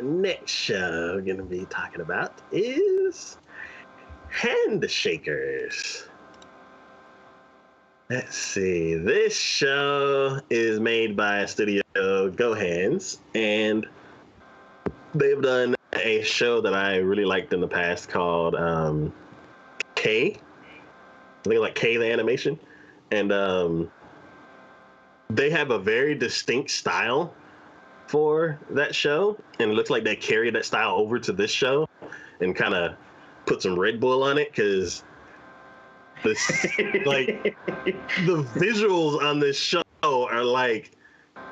next show we're going to be talking about is Handshakers. Let's see. This show is made by studio Go Hands, and they've done a show that I really liked in the past called K. I think like K the animation, and they have a very distinct style for that show, and it looks like they carried that style over to this show and kind of put some Red Bull on it because this like the visuals on this show are like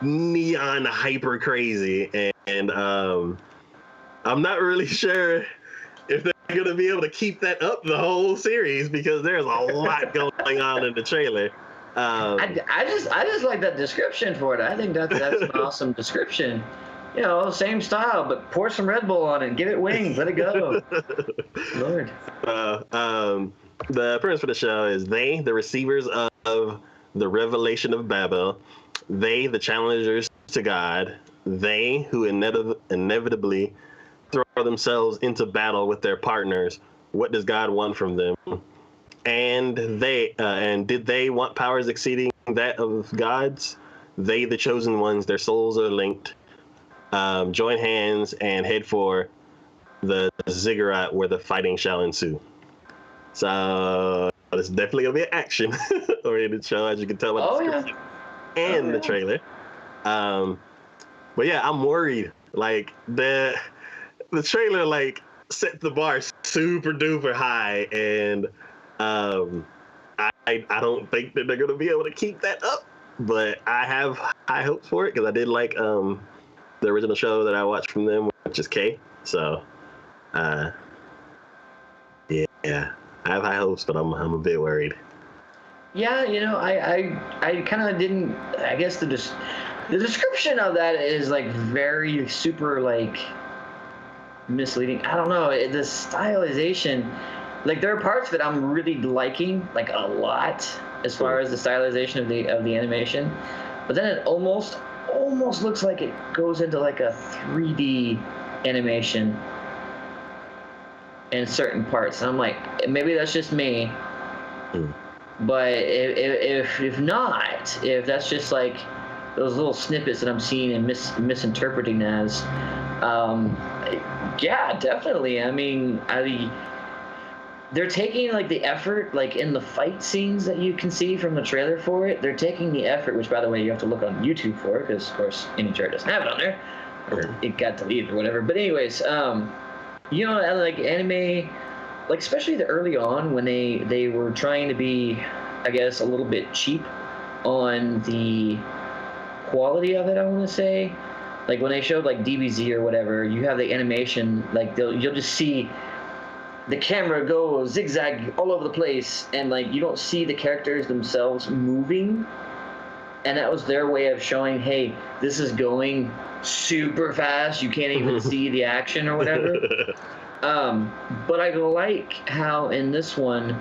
neon hyper crazy, and I'm not really sure if they're gonna be able to keep that up the whole series because there's a lot going on in the trailer. I just like that description for it. I think that's an awesome description. You know, same style, but pour some Red Bull on it and give it wings. Let it go. Lord. The premise for the show is they, the receivers of the revelation of Babel, they, the challengers to God, they who inevitably throw themselves into battle with their partners. What does God want from them? And did they want powers exceeding that of God's? They, the chosen ones, their souls are linked. Join hands and head for the ziggurat where the fighting shall ensue. So it's definitely gonna be an action-oriented show, as you can tell by the description and the trailer. But yeah, I'm worried. Like the trailer like set the bar super duper high, and I don't think that they're gonna be able to keep that up. But I have high hopes for it because I did like the original show that I watched from them, which is K. So yeah, I have high hopes, but I'm a bit worried. Yeah, you know, I kind of didn't. I guess the description of that is like very super like misleading. I don't know. The stylization, like there are parts that I'm really liking, like a lot, as far as the stylization of the animation. But then it almost looks like it goes into like a 3D animation in certain parts. And I'm like, maybe that's just me. But if not, if that's just like those little snippets that I'm seeing and misinterpreting as, yeah, definitely. I mean, they're taking like the effort, like in the fight scenes that you can see from the trailer for it. They're taking the effort, which by the way you have to look on YouTube for, because of course any trailer doesn't have it on there, or it got deleted or whatever. But anyways, you know, like anime, like especially the early on when they were trying to be, I guess, a little bit cheap on the quality of it, I want to say. Like when they showed like DBZ or whatever, you have the animation, like you'll just see the camera go zigzag all over the place, and like you don't see the characters themselves moving. And that was their way of showing, hey, this is going super fast. You can't even see the action or whatever. But I like how in this one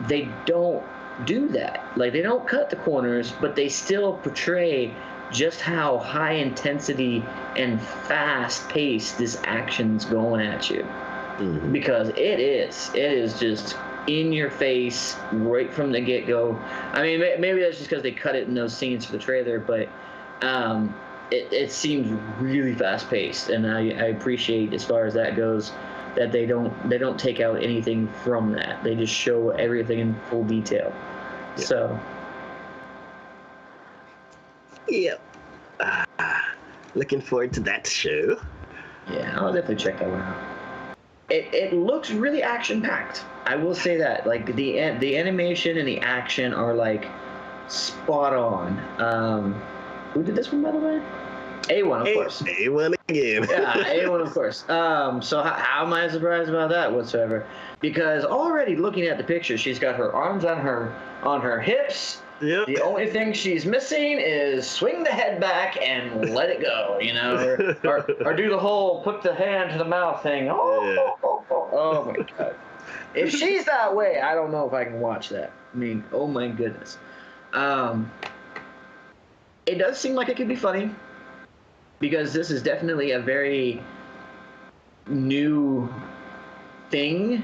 they don't do that. Like they don't cut the corners, but they still portray just how high intensity and fast paced this action's going at you. Because it is just in your face right from the get-go. I mean, maybe that's just because they cut it in those scenes for the trailer, but it seems really fast-paced, and I appreciate, as far as that goes, that they don't take out anything from that. They just show everything in full detail. Yeah. So, yep. Looking forward to that show. Yeah, I'll definitely check that one out. It looks really action-packed. I will say that. Like the animation and the action are like spot on. Who did this one, by the way? A1, of course. A1 again. Yeah, A1, of course. So how am I surprised about that whatsoever? Because already looking at the picture, she's got her arms on her hips. Yep. The only thing she's missing is swing the head back and let it go, you know, or do the whole put the hand to the mouth thing. Oh my God. If she's that way, I don't know if I can watch that. I mean, oh my goodness. It does seem like it could be funny, because this is definitely a very new thing